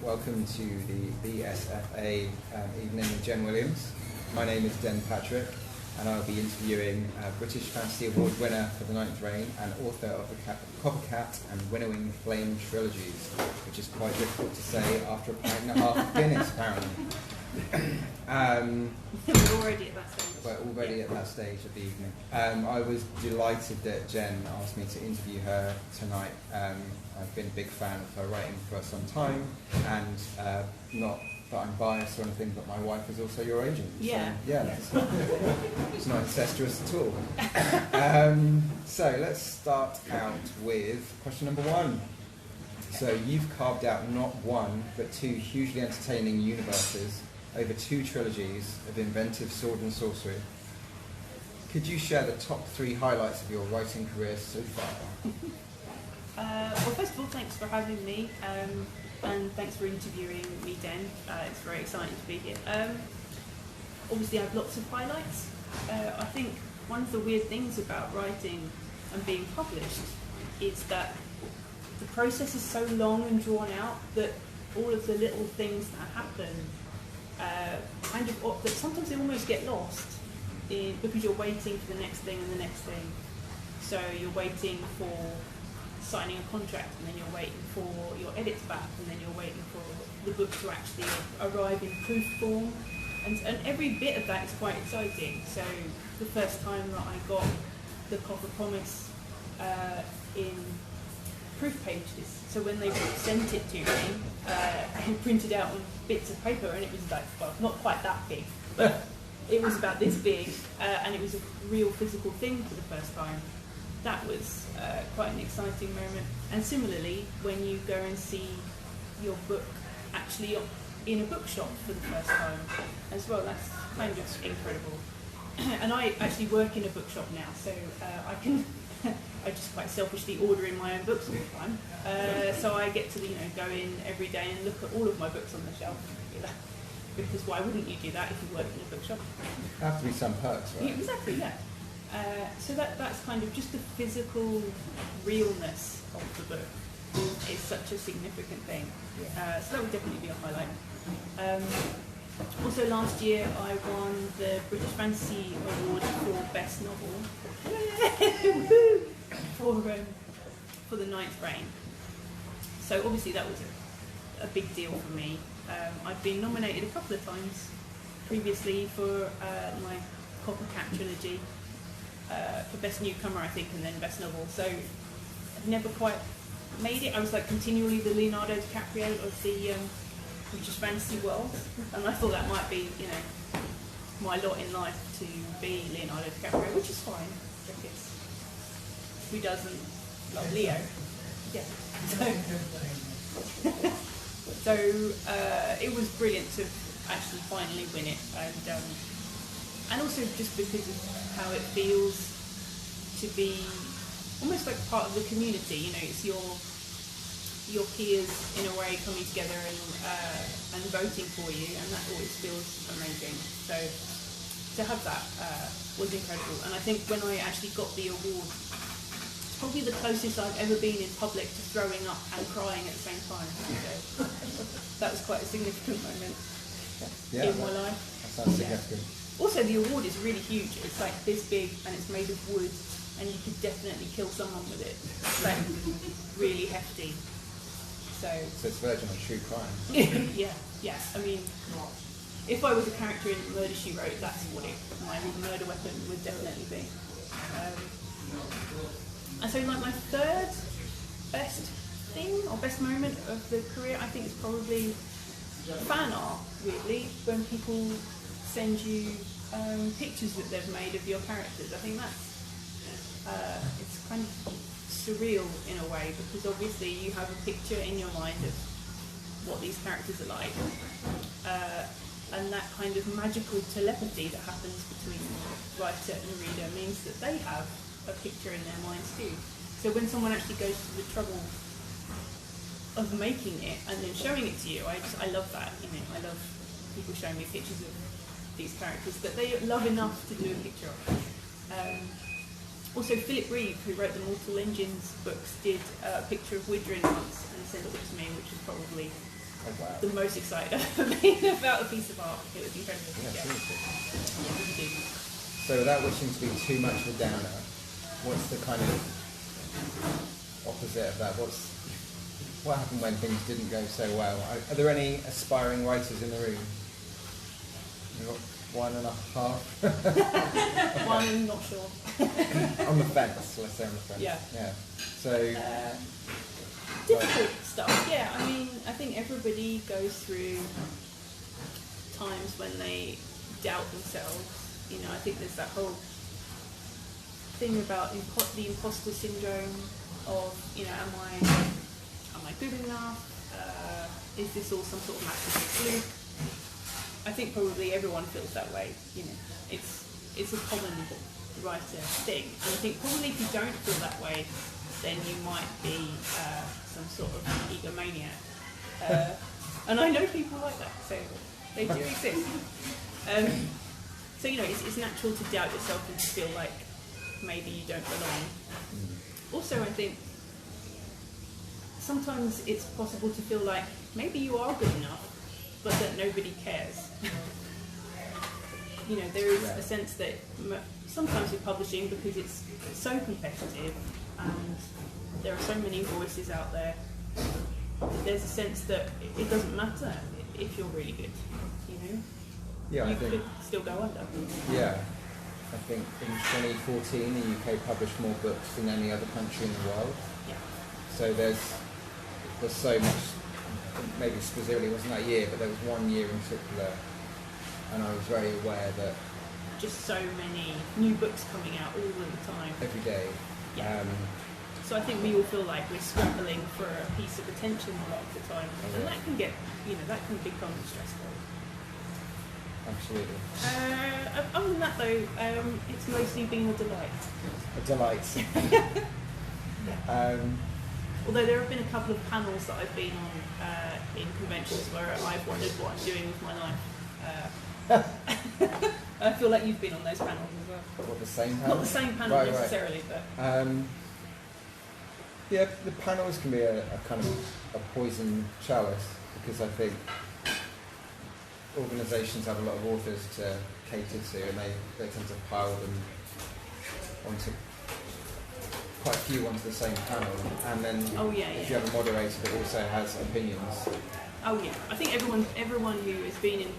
Welcome to the BSFA evening with Jen Williams. My name is Den Patrick, and I'll be interviewing British Fantasy Award winner for The Ninth Reign and author of the Copper Cat and Winnowing Flame trilogies, which is quite difficult to say after a pint and a half of Guinness, apparently. We're already at that stage. We're already at that stage of the evening. I was delighted that Jen asked me to interview her tonight. I've been a big fan of her writing for some time, and not that I'm biased or anything, but my wife is also your agent. Yeah. So, yeah. It's not incestuous at all. So let's start out with question number one. So you've carved out not one, but two hugely entertaining universes over two trilogies of inventive sword and sorcery. Could you share the top three highlights of your writing career so far? Well, first of all, thanks for having me, and thanks for interviewing me, Den. It's very exciting to be here. Obviously, I have lots of highlights. I think one of the weird things about writing and being published is that the process is so long and drawn out that all of the little things that happen that sometimes they almost get lost because you're waiting for the next thing and the next thing. So you're waiting for signing a contract, and then you're waiting for your edits back, and then you're waiting for the book to actually arrive in proof form. And every bit of that is quite exciting. So the first time that I got the Copper Promise in proof pages, so when they sent it to me, and printed out on bits of paper, and it was like, well, not quite that big, but it was about this big, and it was a real physical thing for the first time. That was quite an exciting moment. And similarly, when you go and see your book actually in a bookshop for the first time as well, that's kind of incredible. And I actually work in a bookshop now, so I just quite selfishly order in my own books all the time. So I get to go in every day and look at all of my books on the shelf. Because why wouldn't you do that if you work in a bookshop? There have to be some perks, right? Yeah, exactly, yeah. So that's kind of just the physical realness of the book is such a significant thing. So that would definitely be a highlight. Also last year I won the British Fantasy Award for Best Novel for The Ninth Reign. So obviously that was a big deal for me. I've been nominated a couple of times previously for my Copper Cat trilogy. For Best Newcomer, I think, and then Best Novel. So I've never quite made it. I was like continually the Leonardo DiCaprio of the British fantasy world, and I thought that might be, my lot in life to be Leonardo DiCaprio, which is fine, because who doesn't love Leo? Yeah. So it was brilliant to actually finally win it, and also just because of how it feels to be almost like part of the community. It's your peers in a way coming together and voting for you, and that always feels amazing. So to have that was incredible. And I think when I actually got the award, it's probably the closest I've ever been in public to throwing up and crying at the same time. So that was quite a significant moment in my life. That sounds significant. Also, the award is really huge. It's like this big, and it's made of wood, and you could definitely kill someone with it. It's like really hefty. So it's verging on true crime. yeah. I mean, if I was a character in Murder, She Wrote, that's what my murder weapon would definitely be. And so, like, my third best thing or best moment of the career, I think, is probably fan art. Weirdly, when people send you pictures that they've made of your characters. I think that's it's kind of surreal in a way, because obviously you have a picture in your mind of what these characters are like, and that kind of magical telepathy that happens between writer and reader means that they have a picture in their minds too. So when someone actually goes to the trouble of making it and then showing it to you, I love that. I love people showing me pictures of these characters that they love enough to do a picture of. Also, Philip Reeve, who wrote the Mortal Engines books, did a picture of Widrin once and sent it to me, which is probably Oh wow. the most excited I've ever been about a piece of art. It was incredible. Yeah, seriously. Yeah, really do. So without wishing to be too much of a downer, what's the kind of opposite of that? What happened when things didn't go so well? Are there any aspiring writers in the room? We've got 1.5. One, I'm not sure. On the fence, let's say on the fence. Yeah. So Difficult stuff. Yeah, I mean, I think everybody goes through times when they doubt themselves. You know, I think there's that whole thing about the imposter syndrome of, you know, am I good enough? Is this all some sort of massive fluke? I think probably everyone feels that way. You know, it's a common writer thing. And I think probably if you don't feel that way, then you might be some sort of egomaniac. And I know people like that, so they do exist. So, you know, it's natural to doubt yourself and to feel like maybe you don't belong. Also, I think sometimes it's possible to feel like maybe you are good enough, but that nobody cares. You know, there is a sense that sometimes with publishing, because it's so competitive and there are so many voices out there, there's a sense that it doesn't matter if you're really good, you know? yeah, You I think could still go under. yeah. I think in 2014 the UK published more books than any other country in the world. Yeah. So there's so much. Maybe specifically it wasn't that year, but there was one year in particular, and I was very aware that Just so many new books coming out all the time. every day. Yeah. So I think we all feel like we're scrambling for a piece of attention a lot of the time, and that can get, you know, that can become stressful. Absolutely. Other than that though, it's mostly been a delight. A delight. Although there have been a couple of panels that I've been on in conventions where I've wondered what I'm doing with my life. I feel like you've been on those panels as well. What, the same panel? Not the same panel Right. necessarily, but Yeah, the panels can be a kind of a poison chalice, because I think organisations have a lot of authors to cater to, and they tend to pile them onto quite a few onto the same panel, and then if you have a moderator that also has opinions. Oh yeah, I think everyone who has been in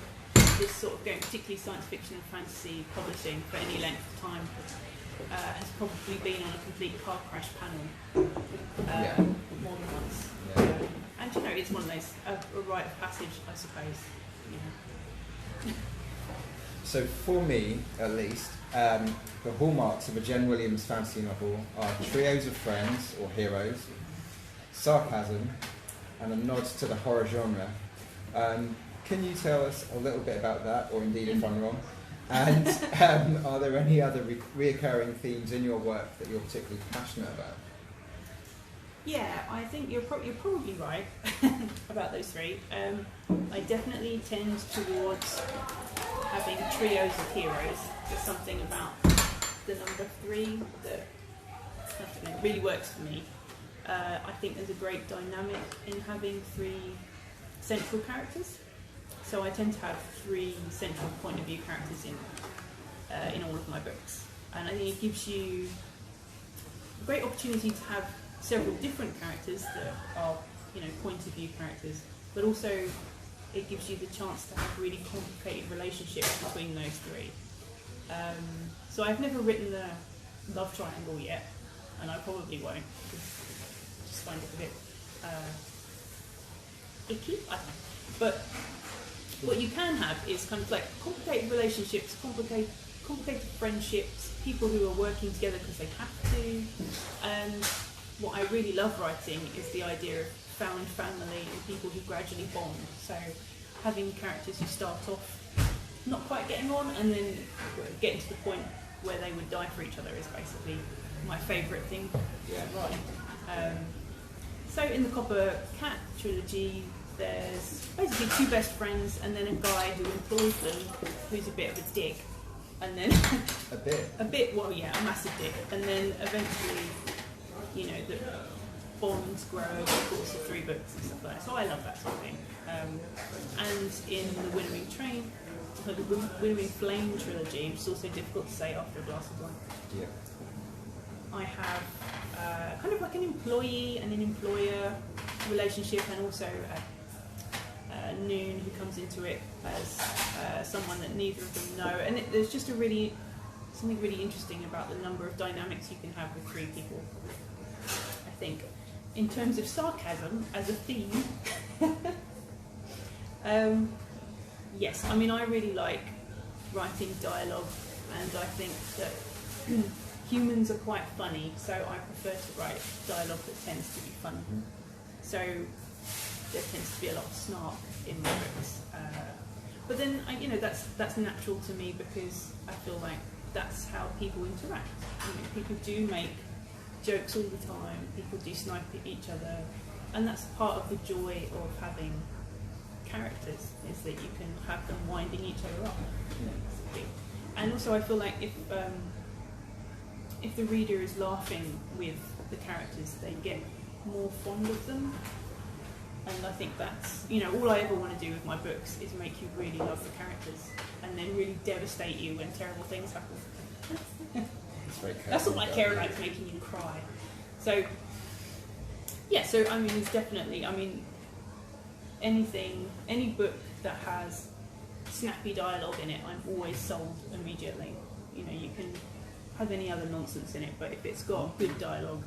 this sort of game, particularly science fiction and fantasy publishing for any length of time, has probably been on a complete car crash panel more than once. Yeah. And you know, it's one of those a rite of passage, I suppose. You know. So for me, at least, the hallmarks of a Jen Williams fantasy novel are trios of friends or heroes, sarcasm, and a nod to the horror genre. Can you tell us a little bit about that, or indeed if I'm wrong? And are there any other reoccurring themes in your work that you're particularly passionate about? Yeah, I think you're probably right about those three. I definitely tend towards having trios of heroes. There's something about the number 3 that I don't know, really works for me. I think there's a great dynamic in having 3 central characters. So I tend to have 3 central point of view characters in all of my books, and I think it gives you a great opportunity to have several different characters that are, you know, point of view characters, but also it gives you the chance to have really complicated relationships between those 3. So I've never written the love triangle yet, and I probably won't, because I just find it a bit icky, I don't know. But what you can have is kind of like complicated relationships, complicated friendships, people who are working together because they have to. And what I really love writing is the idea of found family and people who gradually bond. So having characters who start off not quite getting on and then getting to the point where they would die for each other is basically my favourite thing to write. So in the Copper Cat trilogy, there's basically 2 best friends and then a guy who employs them who's a bit of a dick, and then a massive dick, and then eventually, you know, the bonds grow over the course of 3 books and stuff like that. So I love that sort of thing. the Winnowing Flame trilogy, which is also difficult to say after a glass of wine. Yeah. I have kind of like an employee and an employer relationship, and also Noon, who comes into it as someone that neither of them know. And there's just something really interesting about the number of dynamics you can have with three people. I think, in terms of sarcasm as a theme, yes, I mean, I really like writing dialogue, and I think that humans are quite funny, so I prefer to write dialogue that tends to be funny. So there tends to be a lot of snark in my books. But then, that's natural to me, because I feel like that's how people interact. People do make jokes all the time, people do snipe at each other, and that's part of the joy of having characters, is that you can have them winding each other up. And also I feel like if the reader is laughing with the characters, they get more fond of them. And I think that's, all I ever want to do with my books is make you really love the characters, and then really devastate you when terrible things happen. That's what I care about, is making you cry. So, yeah, so I mean, it's definitely, any book that has snappy dialogue in it, I'm always sold immediately. You can have any other nonsense in it, but if it's got good dialogue,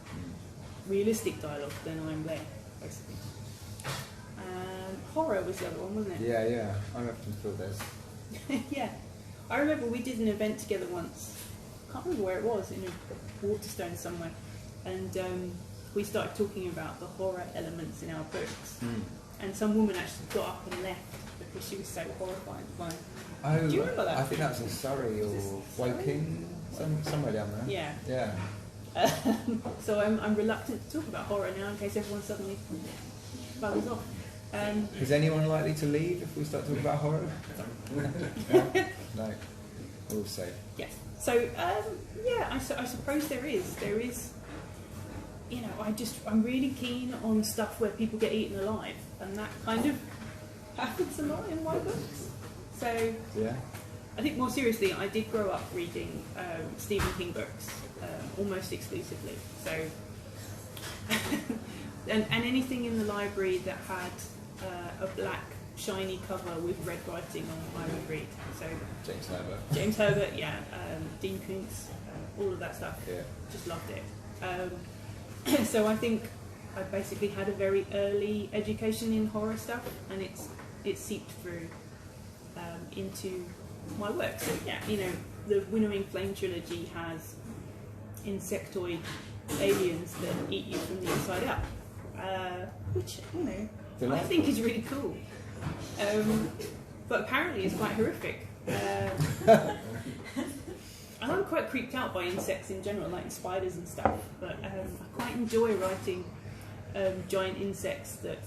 realistic dialogue, then I'm there, basically. Horror was the other one, wasn't it? Yeah. I often feel this. Yeah. I remember we did an event together once. I can't remember where it was, in a Waterstone somewhere. And we started talking about the horror elements in our books. And some woman actually got up and left because she was so horrified by it. Oh, do you remember that? I think that was in Surrey or Woking, somewhere down there. Yeah. Yeah. So I'm reluctant to talk about horror now, in case everyone suddenly buggers off. Is anyone likely to leave if we start talking about horror? No. We're all safe. Yes. So, I suppose there is. There is, I'm really keen on stuff where people get eaten alive, and that kind of happens a lot in my books. So, yeah. I think more seriously, I did grow up reading Stephen King books almost exclusively. So, and anything in the library that had a black shiny cover with red writing on, I would read. So James Herbert, yeah, Dean Koontz, all of that stuff. Yeah. Just loved it. So I think I basically had a very early education in horror stuff, and it's seeped through into my work. So yeah, the Winnowing Flame trilogy has insectoid aliens that eat you from the inside out, which I think is really cool. But apparently it's quite horrific. And I'm quite creeped out by insects in general, like spiders and stuff. But I quite enjoy writing giant insects that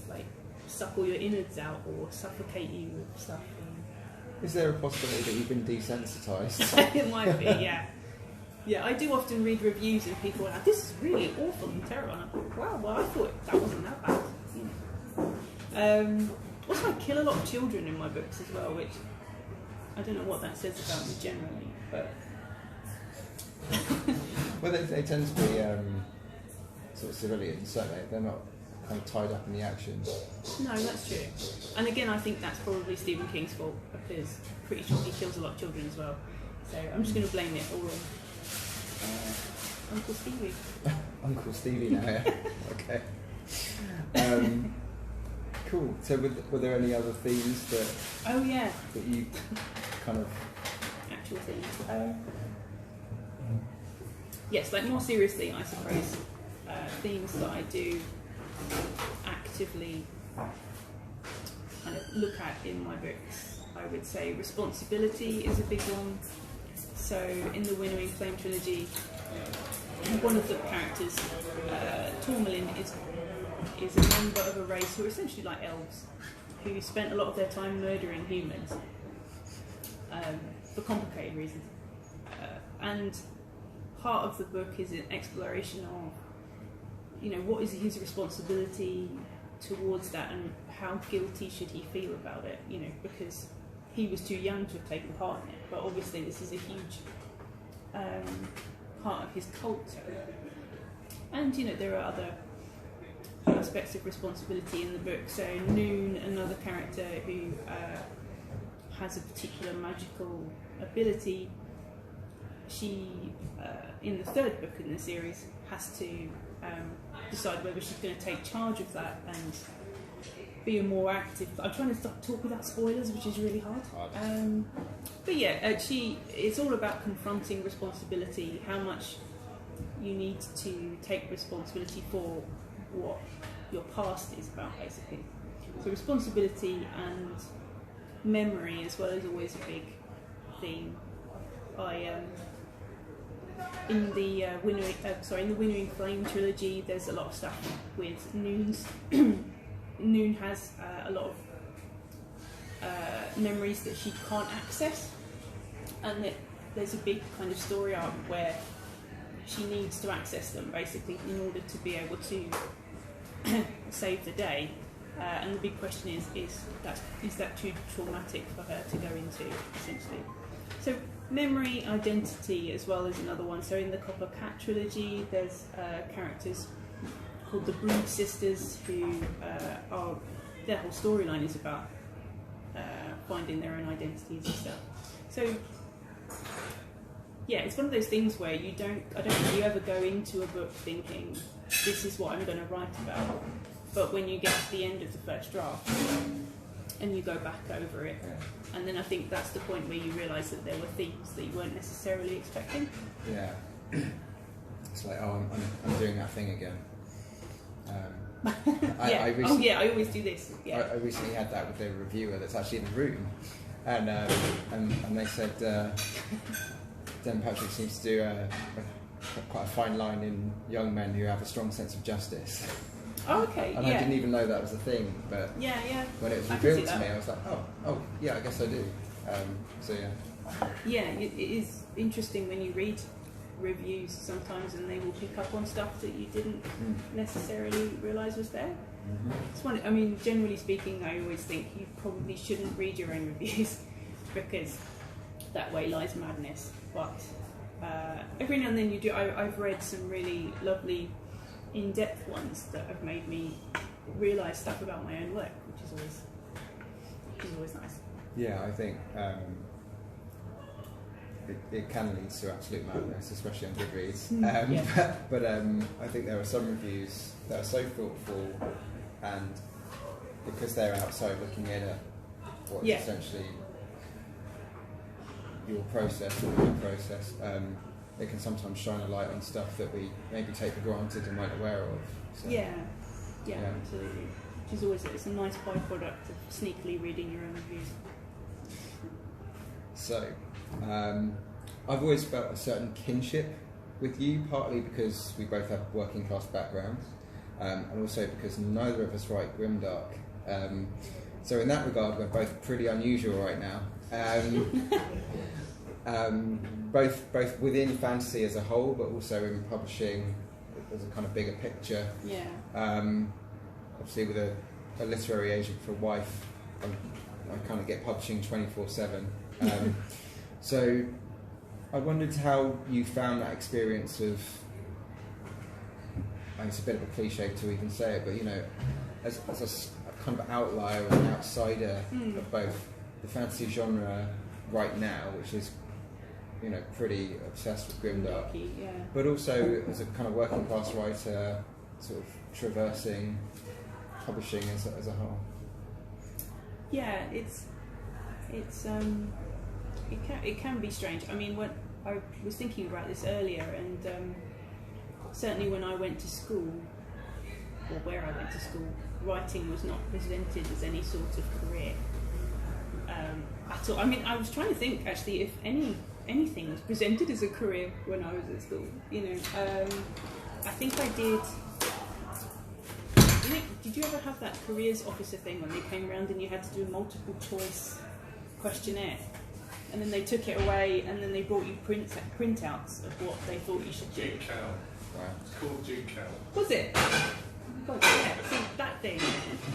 suck all your innards out or suffocate you with stuff. Is there a possibility that you've been desensitised? It might be, yeah. Yeah, I do often read reviews and people are like, "This is really awful and terrible." And I thought, "Wow, well, I thought that wasn't that bad." Also, I kill a lot of children in my books as well, which I don't know what that says about me generally, but well, they tend to be sort of civilians, don't they? They're not kind of tied up in the action. No, that's true. And again, I think that's probably Stephen King's fault, because I'm pretty sure he kills a lot of children as well. So I'm just going to blame it all on Uncle Stevie. Uncle Stevie now, yeah. Okay. Cool. So were there any other themes that... Oh, yeah. ...that you kind of... Actual themes. Yes, more seriously, I suppose, themes that I do actively kind of look at in my books. I would say responsibility is a big one. So in the Winnowing Flame trilogy, one of the characters, Tourmaline, is a member of a race who are essentially like elves, who spent a lot of their time murdering humans for complicated reasons. And part of the book is an exploration of, what is his responsibility towards that, and how guilty should he feel about it, because he was too young to have taken part in it, but obviously this is a huge part of his culture. And there are other aspects of responsibility in the book. So Noon, another character who has a particular magical ability, she, in the third book in the series, has to decide whether she's going to take charge of that and be a more active. I'm trying to talk without spoilers, which is really hard. But yeah, it's all about confronting responsibility, how much you need to take responsibility for what your past is about, basically. So responsibility and memory as well is always a big theme. In the Winnowing Flame trilogy, there's a lot of stuff with Noon's. Noon has a lot of memories that she can't access, and there's a big kind of story arc where she needs to access them, basically, in order to be able to save the day. And the big question is that too traumatic for her to go into, essentially? So memory, identity, as well as another one. So in the Copper Cat trilogy, there's characters called the Brood Sisters, who their whole storyline is about finding their own identities and stuff. So yeah, it's one of those things where I don't think you ever go into a book thinking, this is what I'm going to write about. But when you get to the end of the first draft and you go back over it, and then I think that's the point where you realise that there were themes that you weren't necessarily expecting. Yeah. It's like, I'm doing that thing again. I always do this. Yeah. I recently had that with a reviewer that's actually in the room, and they said Dan Patrick seems to do quite a fine line in young men who have a strong sense of justice. Oh, okay. And I didn't even know that was a thing, but when it was revealed to me, I was like, oh, yeah, I guess I do. So yeah. Yeah, it is interesting when you read reviews sometimes, and they will pick up on stuff that you didn't necessarily realise was there. Mm-hmm. It's one. I mean, generally speaking, I always think you probably shouldn't read your own reviews because that way lies madness. But every now and then you do. I've read some really lovely, in-depth ones that have made me realise stuff about my own work, which is always nice. Yeah, I think it can lead to absolute madness, especially on Goodreads. But I think there are some reviews that are so thoughtful, and because they're outside looking in at what is essentially your process or your process, it can sometimes shine a light on stuff that we maybe take for granted and weren't aware of. So, yeah, absolutely. Which is always it's a nice byproduct of sneakily reading your own reviews. So, I've always felt a certain kinship with you, partly because we both have working class backgrounds, and also because neither of us write grimdark. So in that regard, we're both pretty unusual right now. Both within fantasy as a whole, but also in publishing as a kind of bigger picture. Yeah. Obviously, with a literary agent for a wife, I kind of get publishing 24/7. So I wondered how you found that experience of, and it's a bit of a cliche to even say it, but as a kind of outlier and an outsider of both the fantasy genre right now, which is pretty obsessed with grimdark, but also as a kind of working class writer, sort of traversing publishing as a whole. Yeah, it can be strange. I mean, when I was thinking about this earlier, and certainly when I went to school, or where I went to school, writing was not presented as any sort of career at all. I mean, I was trying to think actually if anything was presented as a career when I was at school. I think I did. Did you ever have that careers officer thing when they came around and you had to do a multiple choice questionnaire? And then they took it away, and then they brought you printouts of what they thought you should do. GCal. Wow. It's called GCal. Was it? God, yeah. See, that thing.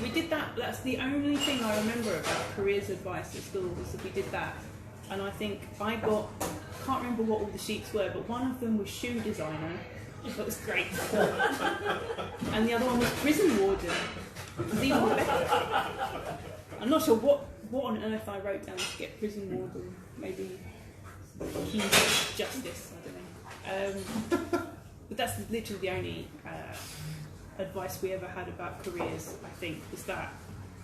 We did that. That's the only thing I remember about careers advice at school, was that we did that. And I think I can't remember what all the sheets were, but one of them was shoe designer. That was great. And the other one was prison warden. It was even better. I'm not sure what on earth I wrote down to get prison warden. Maybe keys of justice, I don't know. But that's literally the only advice we ever had about careers, I think, was that.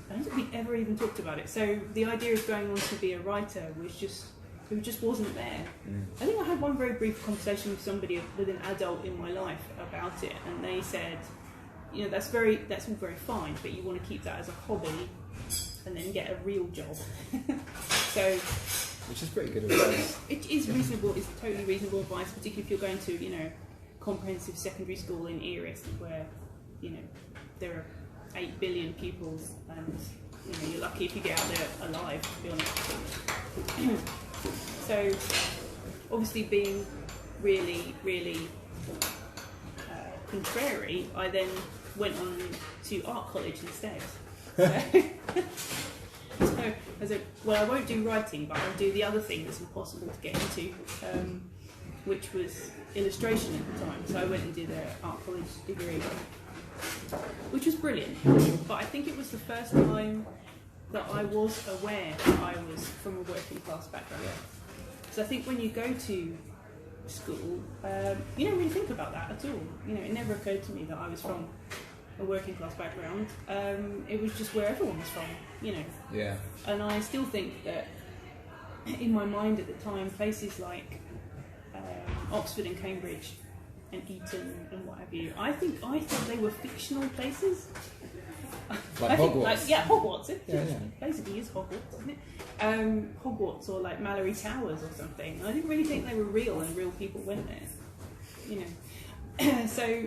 I don't think we ever even talked about it. So the idea of going on to be a writer was it just wasn't there. I think I had one very brief conversation with somebody, with an adult in my life, about it, and they said, you know, that's all very fine, but you want to keep that as a hobby and then get a real job. So, which is pretty good advice. It is reasonable. It's totally reasonable advice, particularly if you're going to, you know, comprehensive secondary school in Erith, where, you know, there are 8 billion pupils, and you know, you're lucky if you get out there alive, to be honest. So, obviously, being really, really contrary, I then went on to art college instead. So I said, well, I won't do writing, but I'll do the other thing that's impossible to get into, which was illustration at the time. So I went and did an art college degree, which was brilliant. But I think it was the first time that I was aware that I was from a working class background. So I think when you go to school, you don't really think about that at all. You know, it never occurred to me that I was from a working class background. It was just where everyone was from, you know. Yeah. And I still think that in my mind at the time, places like Oxford and Cambridge and Eton and what have you, I thought they were fictional places. Like Hogwarts. Hogwarts. It Yeah. basically is Hogwarts, isn't it? Hogwarts, or like Mallory Towers or something. I didn't really think they were real and real people went there, you know. So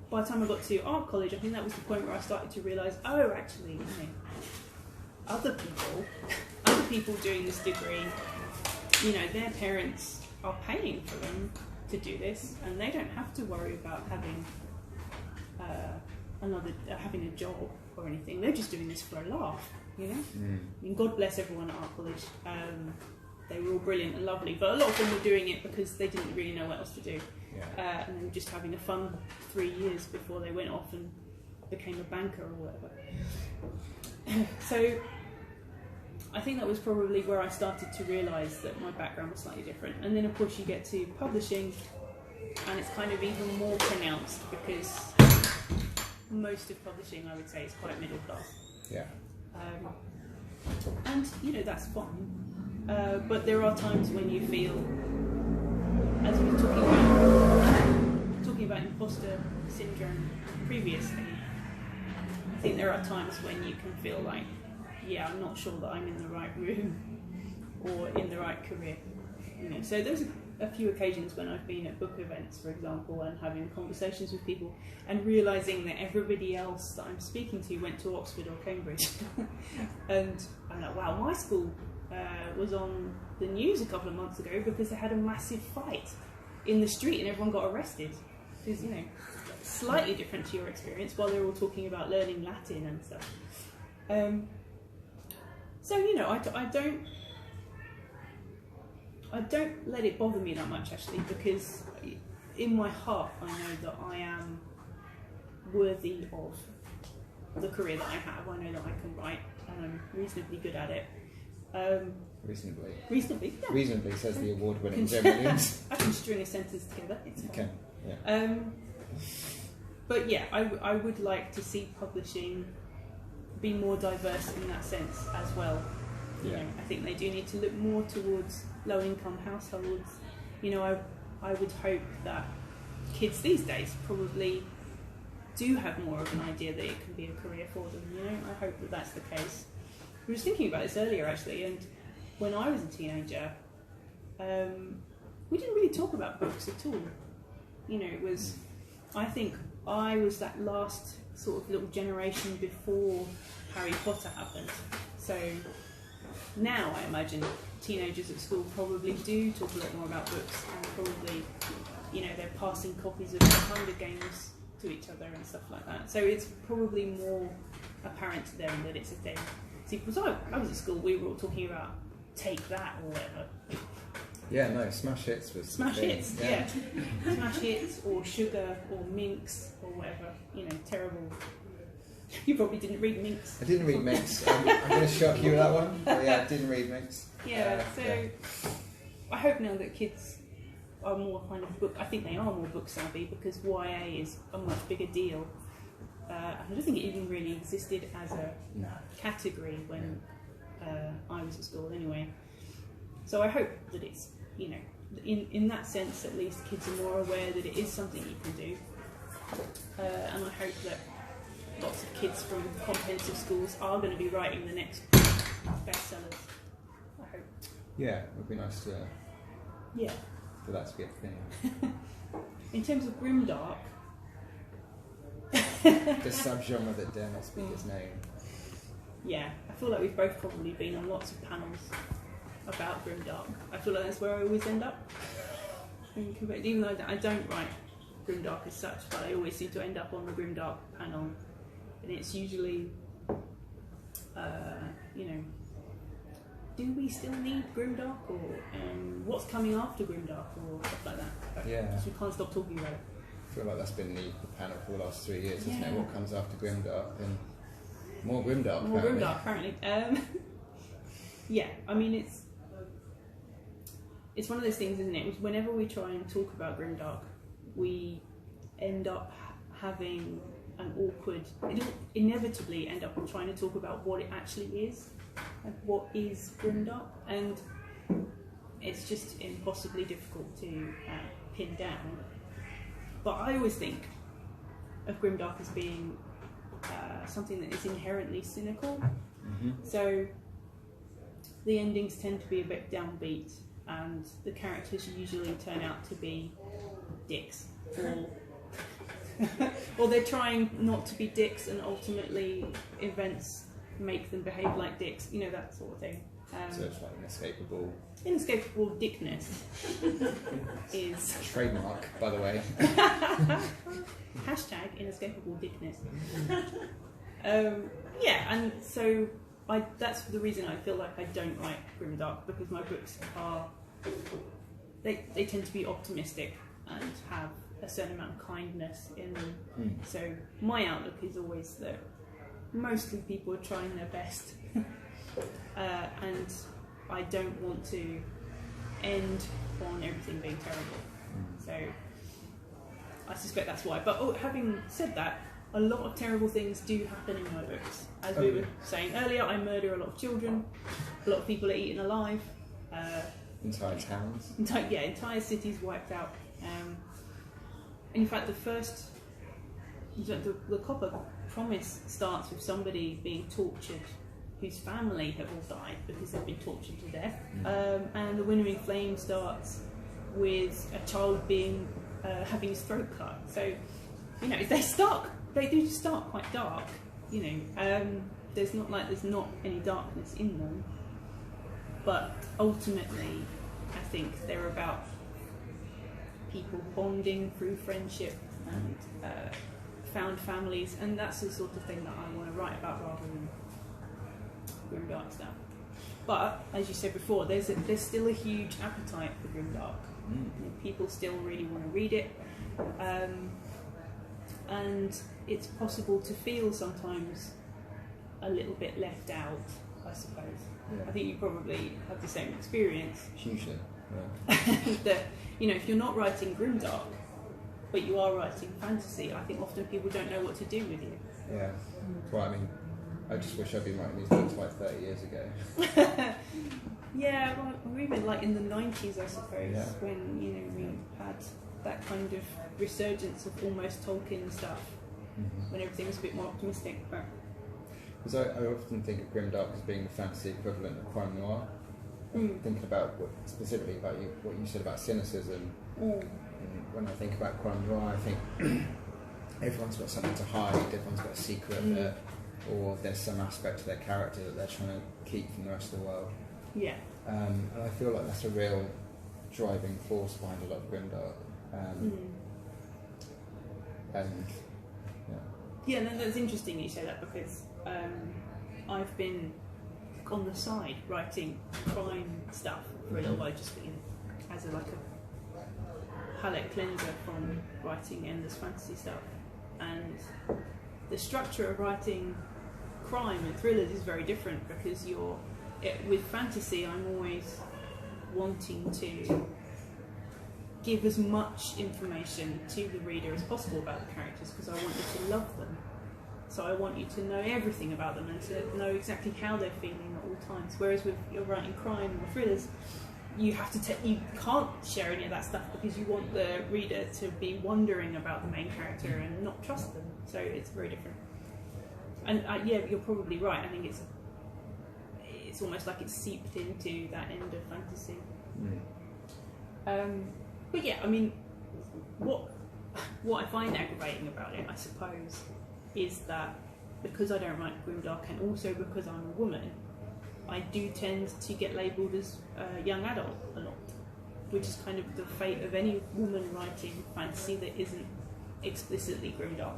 by the time I got to art college, I think that was the point where I started to realise, oh, actually, you know, other people doing this degree, you know, their parents are paying for them to do this, and they don't have to worry about having having a job or anything. They're just doing this for a laugh, you know. I mean, God bless everyone at art college. They were all brilliant and lovely, but a lot of them were doing it because they didn't really know what else to do. Yeah. And they were just having a fun 3 years before they went off and became a banker or whatever. So I think that was probably where I started to realise that my background was slightly different. And then of course you get to publishing, and it's kind of even more pronounced, because most of publishing, I would say, is quite middle class. Yeah. And you know, that's fine. But there are times when you feel, as we were talking about imposter syndrome previously, I think there are times when you can feel like, yeah, I'm not sure that I'm in the right room or in the right career. You know, so there's a few occasions when I've been at book events, for example, and having conversations with people and realising that everybody else that I'm speaking to went to Oxford or Cambridge. And I'm like, wow, my school was on the news a couple of months ago because they had a massive fight in the street and everyone got arrested. Which is, you know, slightly different to your experience, while they're all talking about learning Latin and stuff. So, you know, I don't let it bother me that much, actually, because in my heart I know that I am worthy of the career that I have. I know that I can write, and I'm reasonably good at it. Reasonably, yeah. Reasonably, says the award-winning Jen Williams. I can string a sentence together. It's fine. You can, yeah. But yeah, I would like to see publishing be more diverse in that sense as well. You know, I think they do need to look more towards low-income households. You know, I would hope that kids these days probably do have more of an idea that it can be a career for them. You know, I hope that that's the case. I was thinking about this earlier, actually, and when I was a teenager, we didn't really talk about books at all. You know, it was, I think I was that last sort of little generation before Harry Potter happened. So now I imagine teenagers at school probably do talk a lot more about books, and probably, you know, they're passing copies of the Hunger Games to each other and stuff like that. So it's probably more apparent to them that it's a thing. See, because I was at school, we were all talking about Take That or whatever. Yeah, no, Smash Hits was Smash Hits, yeah. Smash Hits or Sugar or Minx or whatever, you know, terrible. You probably didn't read Minx. I didn't read Minx. I'm going to shock you with that one. But yeah, I didn't read Minx. Yeah, I hope now that kids are more kind of I think they are more book savvy, because YA is a much bigger deal. I don't think it even really existed as a category when I was at school anyway. So I hope that it's, you know, in that sense at least, kids are more aware that it is something you can do. And I hope that lots of kids from comprehensive schools are going to be writing the next bestsellers. I hope. Yeah, it would be nice to for that to be a thing. In terms of grimdark, the subgenre that dare not speak its name. Yeah, I feel like we've both probably been on lots of panels about grimdark. I feel like that's where I always end up. Even though I don't write grimdark as such, but I always seem to end up on the grimdark panel, and it's usually, you know, do we still need grimdark, or what's coming after grimdark, or stuff like that. Yeah. So we can't stop talking about it. I feel like that's been the panel for the last 3 years, isn't it? What comes after grimdark? And more grimdark. More grimdark, apparently. Yeah, I mean it's one of those things, isn't it? Whenever we try and talk about grimdark, we end up having an awkward. It'll inevitably end up trying to talk about what it actually is, and what is grimdark, and it's just impossibly difficult to pin down. But I always think of grimdark as being something that is inherently cynical. Mm-hmm. So the endings tend to be a bit downbeat, and the characters usually turn out to be dicks, or they're trying not to be dicks, and ultimately events make them behave like dicks. You know, that sort of thing. So it's like inescapable dickness is trademark, by the way. Hashtag inescapable dickness. Yeah, and so that's the reason I feel like I don't write grimdark, because my books are they tend to be optimistic and have a certain amount of kindness in them. So my outlook is always that mostly people are trying their best. And I don't want to end on everything being terrible. So I suspect that's why. But having said that, a lot of terrible things do happen in my books. As we were saying earlier, I murder a lot of children, a lot of people are eaten alive. Entire towns. Entire cities wiped out. In fact, the Copper Promise starts with somebody being tortured, whose family have all died because they've been tortured to death. And the Winnowing Flame starts with a child being having his throat cut. So, you know, they do start quite dark. You know, there's not any darkness in them, but ultimately, I think they're about people bonding through friendship and found families, and that's the sort of thing that I want to write about rather than grimdark stuff. But as you said before, there's still a huge appetite for grimdark. You know, people still really want to read it, and it's possible to feel sometimes a little bit left out, I suppose. I think you probably have the same experience. Hugely. That, you know, if you're not writing grimdark, but you are writing fantasy, I think often people don't know what to do with you. Yeah. Well, I mean, I just wish I'd been writing these books like 30 years ago. Yeah, well, or even like in the 90s, I suppose, when, you know, we had that kind of resurgence of almost Tolkien stuff, when everything was a bit more optimistic. But because I often think of grimdark as being the fantasy equivalent of crime noir. Thinking about specifically about what you said about cynicism. And when I think about crime noir, I think everyone's got something to hide, everyone's got a secret, or there's some aspect to their character that they're trying to keep from the rest of the world. Yeah. And I feel like that's a real driving force behind a lot of grimdark. And Yeah, no, that's interesting you say that, because I've been on the side writing crime stuff for a little while, just as a palate cleanser from writing endless fantasy stuff. And the structure of writing crime and thrillers is very different, because with fantasy, I'm always wanting to give as much information to the reader as possible about the characters, because I want you to love them. So I want you to know everything about them and to know exactly how they're feeling at all times. Whereas with you're writing crime or thrillers, you have to you can't share any of that stuff, because you want the reader to be wondering about the main character and not trust them. So it's very different. And yeah, you're probably right. I think it's almost like it's seeped into that end of fantasy. But yeah, I mean, what I find aggravating about it, I suppose, is that because I don't write grimdark, and also because I'm a woman, I do tend to get labelled as a young adult a lot, which is kind of the fate of any woman writing fantasy that isn't explicitly grimdark.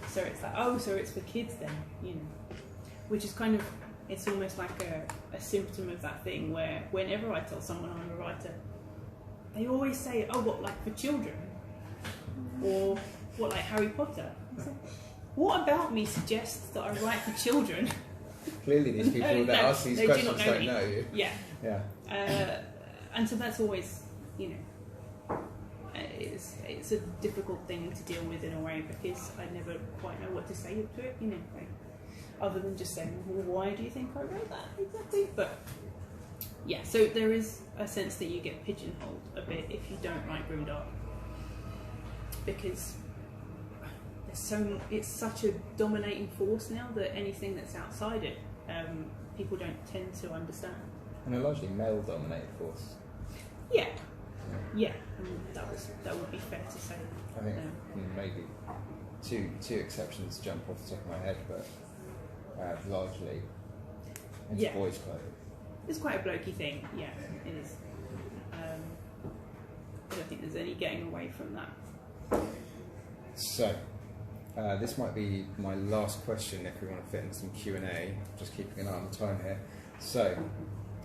So it's like, oh, so it's for kids then, you know, which is kind of, it's almost like a symptom of that thing where whenever I tell someone I'm a writer, they always say, oh, what, like for children? Or what, like Harry Potter? What about me suggests that I write for children? Clearly these people that ask these questions don't know you. Yeah. Yeah. And so that's always, you know, it's a difficult thing to deal with in a way, because I never quite know what to say to it, you know, like, other than just saying, well, why do you think I wrote that exactly? But yeah, so there is a sense that you get pigeonholed a bit if you don't write grimdark, because it's such a dominating force now that anything that's outside it, people don't tend to understand. And a largely male-dominated force. Yeah, that would be fair to say. I think maybe two exceptions jump off the top of my head, but largely it's boys' club. It's quite a blokey thing, yeah, it is. I don't think there's any getting away from that. So, this might be my last question if we want to fit in some Q&A, just keeping an eye on the time here. So,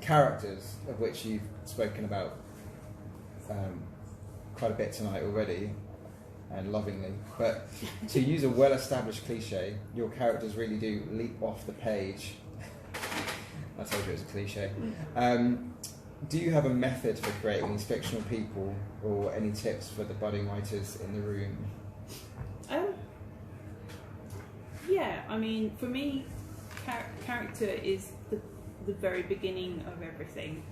characters, of which you've spoken about quite a bit tonight already, and lovingly, but to use a well-established cliche, your characters really do leap off the page. I told you it was a cliche. Do you have a method for creating these fictional people, or any tips for the budding writers in the room? Yeah, I mean, for me, character is the very beginning of everything.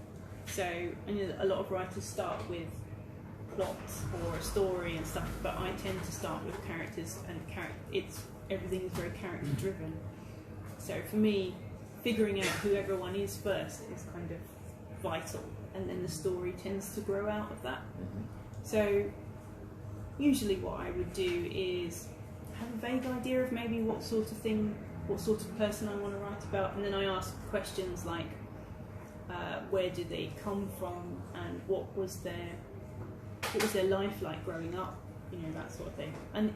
So, I know a lot of writers start with plots or a story and stuff, but I tend to start with characters, and everything is very character driven. So for me, figuring out who everyone is first is kind of vital, and then the story tends to grow out of that. So usually what I would do is have a vague idea of maybe what sort of person I want to write about, and then I ask questions like where did they come from, and what was their life like growing up, you know, that sort of thing. And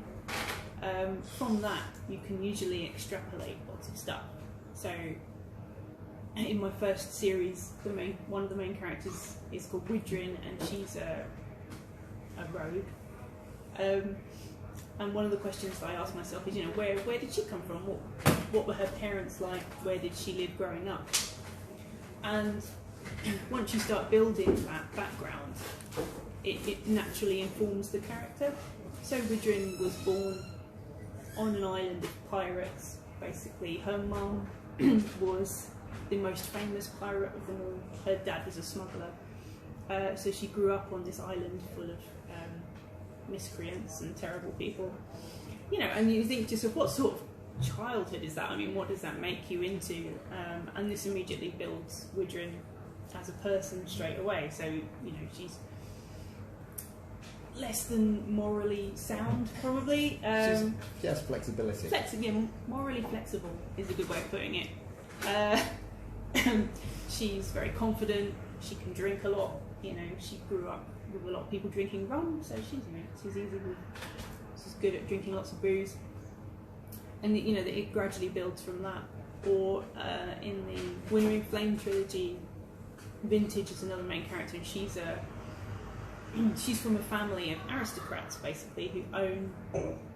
from that you can usually extrapolate lots of stuff. So in my first series, one of the main characters is called Widrin, and she's a rogue. And one of the questions that I ask myself is, you know, where did she come from? What were her parents like? Where did she live growing up? And once you start building that background, it naturally informs the character. So Widrin was born on an island of pirates, basically. Her mum was the most famous pirate of them all. Her dad was a smuggler. So she grew up on this island full of miscreants and terrible people. You know, and you think just of what sort of childhood is that? I mean, what does that make you into? And this immediately builds Widrin as a person straight away. So, you know, she's less than morally sound, probably. Yes, flexibility. Morally flexible is a good way of putting it. She's very confident. She can drink a lot. You know, she grew up with a lot of people drinking rum, so she's good at drinking lots of booze. and you know that it gradually builds from that. Or in the Winter in Flame trilogy, Vintage is another main character, and she's from a family of aristocrats basically who own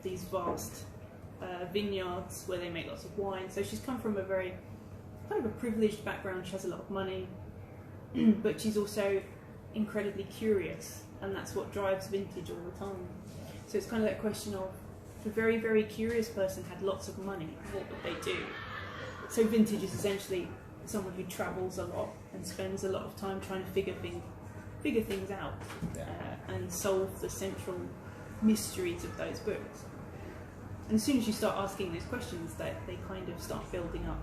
these vast vineyards where they make lots of wine. So she's come from a very kind of a privileged background. She has a lot of money, but she's also incredibly curious, and that's what drives Vintage all the time. So it's kind of that question of, if a very, very curious person had lots of money, what would they do? So Vintage is essentially someone who travels a lot and spends a lot of time trying to figure things out, and solve the central mysteries of those books. And as soon as you start asking those questions, they kind of start building up.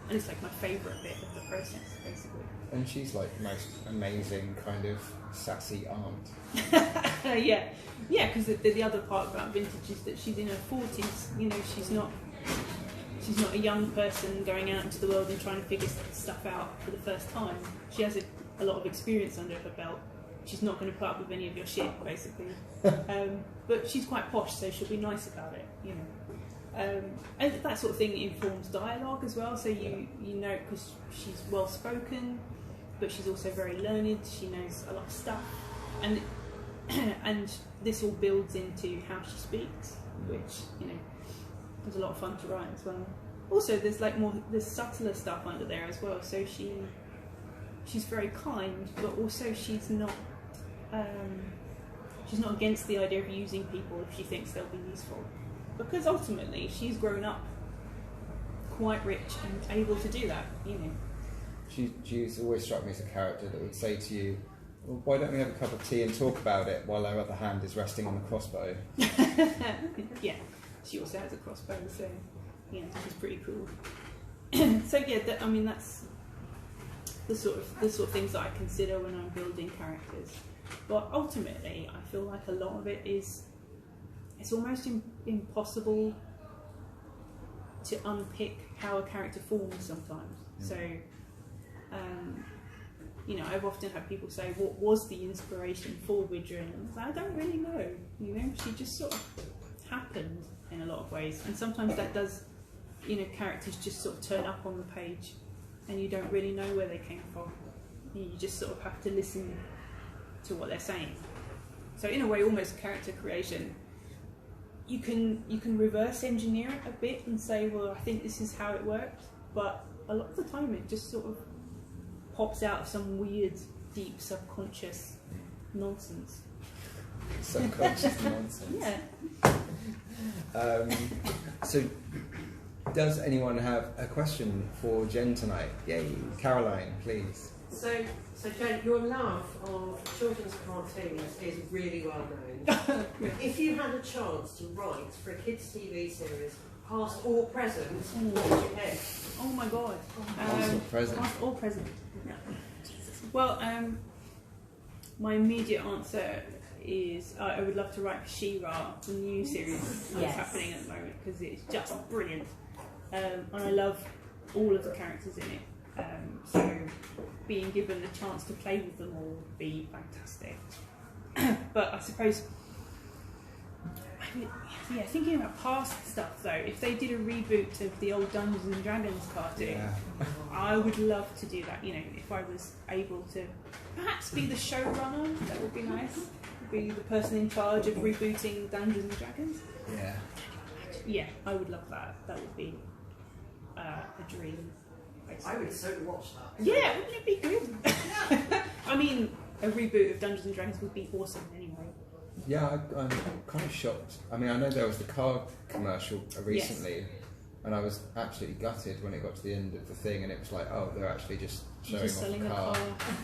And it's like my favourite bit of the process, basically. And she's like the most amazing kind of sassy aunt. Yeah, because the other part about Vintage is that she's in her 40s. You know, she's not a young person going out into the world and trying to figure stuff out for the first time. She has a lot of experience under her belt. She's not going to put up with any of your shit, basically. But she's quite posh, so she'll be nice about it, you know. And that sort of thing informs dialogue as well. So you know, because she's well spoken, but she's also very learned. She knows a lot of stuff, and this all builds into how she speaks, which, you know, is a lot of fun to write as well. Also, there's subtler stuff under there as well. So she's very kind, but also she's not against the idea of using people if she thinks they'll be useful, because ultimately she's grown up quite rich and able to do that, you know. She's always struck me as a character that would say to you, well, why don't we have a cup of tea and talk about it, while her other hand is resting on the crossbow. Yeah, she also has a crossbow, so yeah, she's pretty cool. So yeah, I mean, that's the sort of things that I consider when I'm building characters. But ultimately, I feel like a lot of it is, it's almost impossible to unpick how a character forms sometimes. So, you know, I've often had people say, what was the inspiration for Widra? And I don't really know, you know, she just sort of happened in a lot of ways. And sometimes that does, you know, characters just sort of turn up on the page and you don't really know where they came from. You just sort of have to listen to what they're saying. So in a way, almost character creation, you can reverse engineer it a bit and say, well, I think this is how it worked, but a lot of the time it just sort of pops out of some weird, deep, subconscious nonsense. Subconscious nonsense. Yeah. So, does anyone have a question for Jen tonight? Yay, Caroline, please. So Jen, your love of children's cartoons is really well known. If you had a chance to write for a kids' TV series, past or present, what would you pick? Oh my god. Past or present? Past or present. Well, my immediate answer is I would love to write for She-Ra, the new series that's happening at the moment, because it's just brilliant. And I love all of the characters in it. So being given the chance to play with them all would be fantastic. But I suppose, thinking about past stuff though, if they did a reboot of the old Dungeons and Dragons cartoon, I would love to do that. You know, if I was able to perhaps be the showrunner, that would be nice. Be the person in charge of rebooting Dungeons and Dragons. Yeah. Yeah, I would love that. That would be a dream. I would so watch that. Yeah, wouldn't it be good? I mean, a reboot of Dungeons and Dragons would be awesome anyway. Yeah, I'm kind of shocked. I mean, I know there was the car commercial recently, and I was absolutely gutted when it got to the end of the thing, and it was like, oh, they're actually just showing off a car,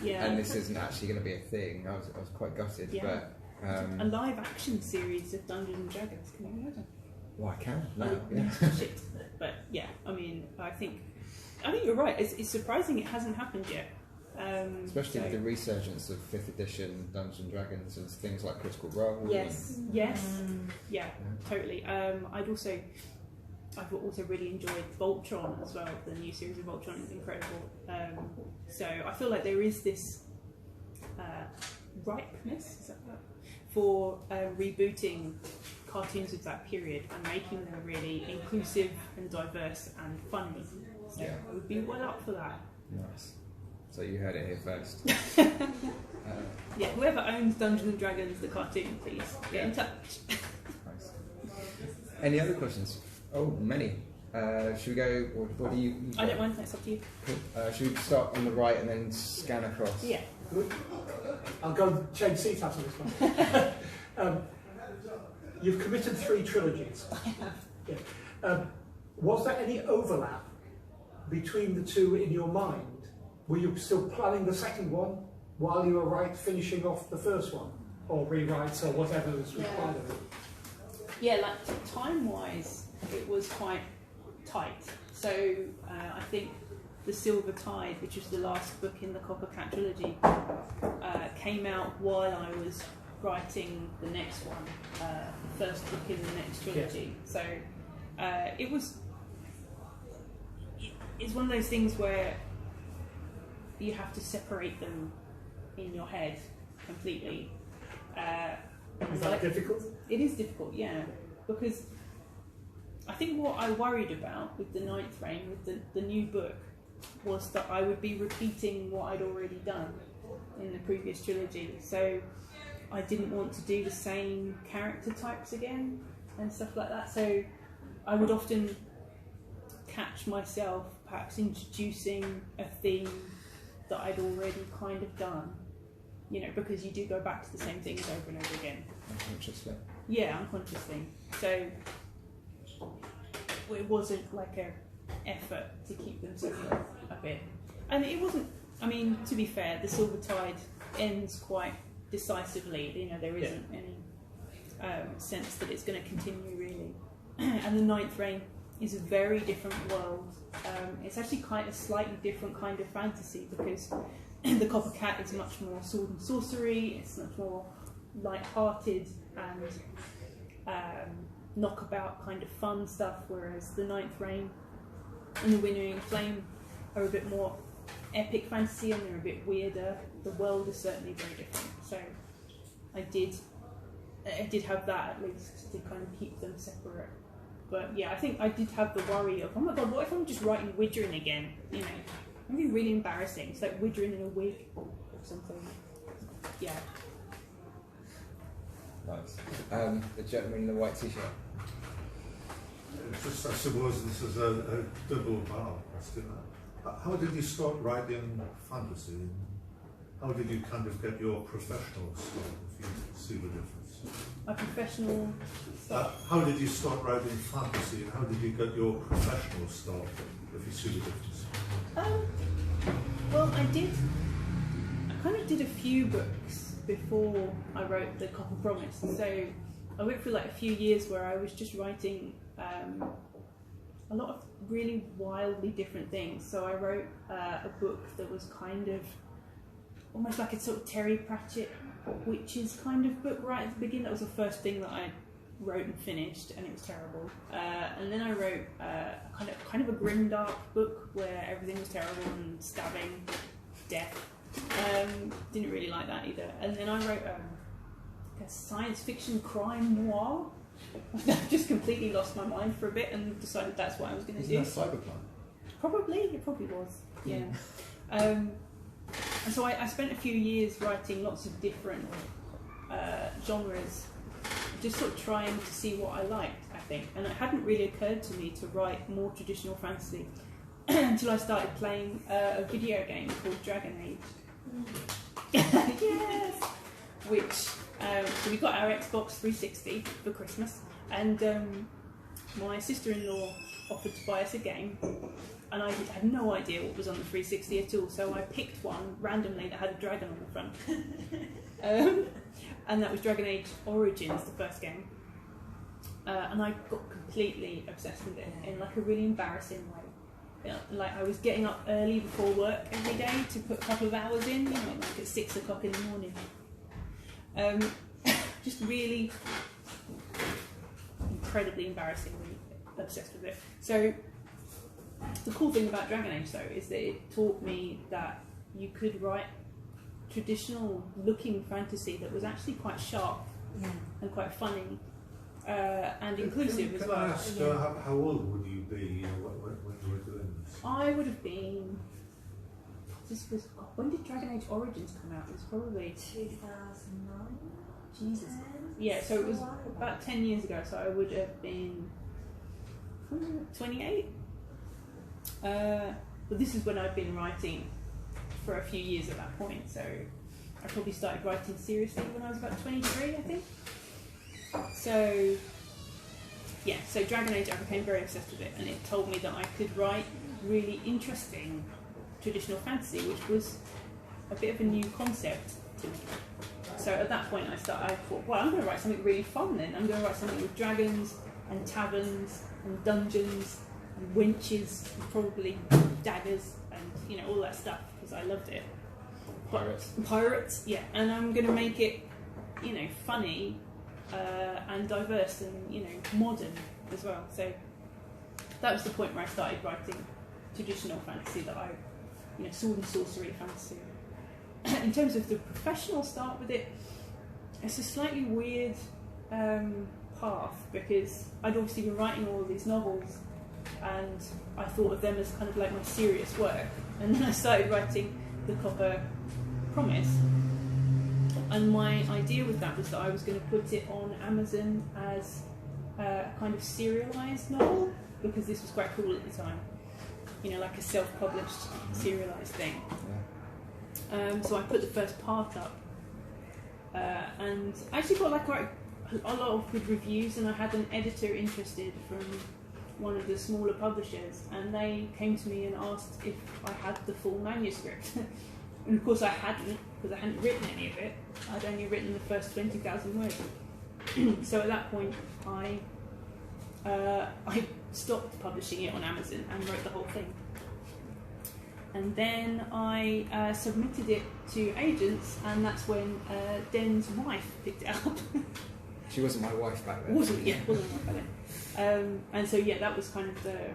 yeah. and this isn't actually going to be a thing. I was quite gutted, but a live action series of Dungeons and Dragons. Can you imagine? Well, I can now. Shit. But yeah, I mean, I think you're right. It's surprising it hasn't happened yet. Especially with the resurgence of 5th edition Dungeons and Dragons and things like Critical Role. Yes, yeah, totally. I've also really enjoyed Voltron as well. The new series of Voltron is incredible. So I feel like there is this ripeness, is that right? For rebooting cartoons of that period and making them really inclusive and diverse and funny. So Yeah. I would be well up for that. Nice. So you heard it here first. Yeah, whoever owns Dungeons and Dragons, the cartoon, please get in touch. Nice. Any other questions? Oh, many. Should we go, or what do you I don't mind, that's up to you. Cool. Should we start on the right and then scan across? Yeah. Good. I'll go change seats after this one. You've committed 3 trilogies. I have. Yeah. Was there any overlap between the 2 in your mind? Were you still planning the second one while you were finishing off the first one? Or rewrites or whatever was required of it? Yeah, like time-wise, it was quite tight. So I think The Silver Tide, which was the last book in the Copper Cat trilogy, came out while I was writing the next one, the first book in the next trilogy. So it's one of those things where you have to separate them in your head completely. Is that difficult? It is difficult, yeah, because I think what I worried about with the Ninth Reign, with the new book, was that I would be repeating what I'd already done in the previous trilogy. So I didn't want to do the same character types again and stuff like that. So I would often catch myself perhaps introducing a theme that I'd already kind of done, you know, because you do go back to the same things over and over again. Unconsciously. Yeah, unconsciously. So it wasn't like a effort to keep them separate a bit. And it wasn't, I mean, to be fair, The Silver Tide ends quite decisively. You know, there isn't any sense that it's going to continue really. And the Ninth Reign is a very different world. It's actually quite a slightly different kind of fantasy, because the Copper Cat is much more sword and sorcery, it's much more light-hearted and knockabout kind of fun stuff, whereas the Ninth Reign and the Winnowing Flame are a bit more epic fantasy and they're a bit weirder. The world is certainly very different. So I did have that at least to kind of keep them separate. But yeah, I think I did have the worry of, oh my god, what if I'm just writing Widgerin again? You know, it'd be really embarrassing. It's like Widgerin in a wig or something. Yeah. Nice. The gentleman in the white t-shirt. Just, I suppose this is a double barrel question. How did you start writing fantasy? How did you kind of get your professional start, if you see the difference? A professional stuff. How did you start writing fantasy, and how did you get your professional start, if you see the difference? Well, I kind of did a few books before I wrote The Copper Promise. So I went through like a few years where I was just writing a lot of really wildly different things. So I wrote a book that was kind of almost like a sort of Terry Pratchett witches kind of book right at the beginning. That was the first thing that I wrote and finished, and it was terrible. And then I wrote kind of a grimdark book where everything was terrible and stabbing, death. Didn't really like that either. And then I wrote a science fiction crime noir. I've just completely lost my mind for a bit and decided that's what I was going to do. Isn't that cyberpunk? It probably was, yeah. And so I spent a few years writing lots of different genres, just sort of trying to see what I liked, I think. And it hadn't really occurred to me to write more traditional fantasy until I started playing a video game called Dragon Age. Yes! Which, so we got our Xbox 360 for Christmas, and my sister-in-law offered to buy us a game, and I had no idea what was on the 360 at all, so I picked one randomly that had a dragon on the front. And that was Dragon Age Origins, the first game. And I got completely obsessed with it in like a really embarrassing way. You know, like I was getting up early before work every day to put a couple of hours in, you know, like at 6 o'clock in the morning. Just really incredibly embarrassingly obsessed with it. So the cool thing about Dragon Age though is that it taught me that you could write traditional looking fantasy that was actually quite sharp and quite funny and inclusive as Can well. I ask, how old would you be, you know, when you were doing this? I would have been. When did Dragon Age Origins come out? It was probably 2009. Jesus. Yeah, so it was about 10 years ago. So I would have been 28. But this is when I'd been writing for a few years at that point. So I probably started writing seriously when I was about 23, I think. So yeah, so Dragon Age, I became very obsessed with it, and it told me that I could write really interesting traditional fantasy, which was a bit of a new concept to me. So at that point I thought, well, I'm going to write something really fun then. I'm going to write something with dragons and taverns and dungeons and winches and probably daggers and, you know, all that stuff, because I loved it. Pirates, yeah. And I'm going to make it, you know, funny and diverse and, you know, modern as well. So that was the point where I started writing traditional fantasy that I, you know, sword and sorcery fantasy. In terms of the professional start with it, it's a slightly weird path, because I'd obviously been writing all of these novels and I thought of them as kind of like my serious work, and then I started writing The Copper Promise, and my idea with that was that I was going to put it on Amazon as a kind of serialised novel, because this was quite cool at the time, you know, like a self-published serialised thing. So I put the first part up, and I actually got like quite a lot of good reviews, and I had an editor interested from one of the smaller publishers, and they came to me and asked if I had the full manuscript. And of course I hadn't, because I hadn't written any of it. I'd only written the first 20,000 words. So at that point I stopped publishing it on Amazon and wrote the whole thing. And then I submitted it to agents, and that's when Den's wife picked it up. She wasn't my wife back then. Wasn't my wife back then. And so yeah, that was kind of the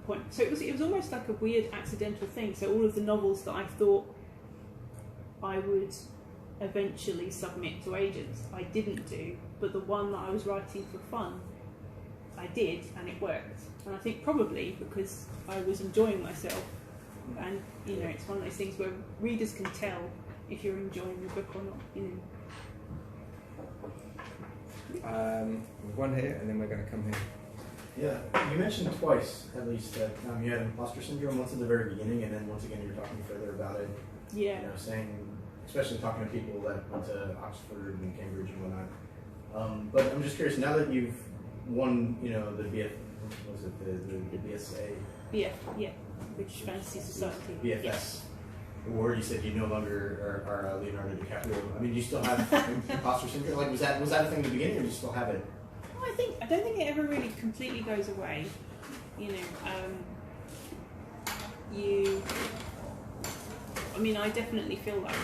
point. So it was almost like a weird accidental thing. So all of the novels that I thought I would eventually submit to agents, I didn't do, but the one that I was writing for fun, I did, and it worked. And I think probably because I was enjoying myself. And you know, it's one of those things where readers can tell if you're enjoying the book or not. You know. One here, and then we're going to come here. Yeah, you mentioned twice, at least, that you had imposter syndrome once at the very beginning, and then once again you were talking further about it. Yeah. You know, saying, especially talking to people that went to Oxford and Cambridge and whatnot. But I'm just curious, now that you've won, you know, the the BSA? BF, yeah. British Fantasy Society. BFS. Yes. Award, you said you no longer are Leonardo DiCaprio. I mean, do you still have imposter syndrome? Like, was that a thing at the beginning, or do you still have it? Well, I don't think it ever really completely goes away. You know, I mean, I definitely feel like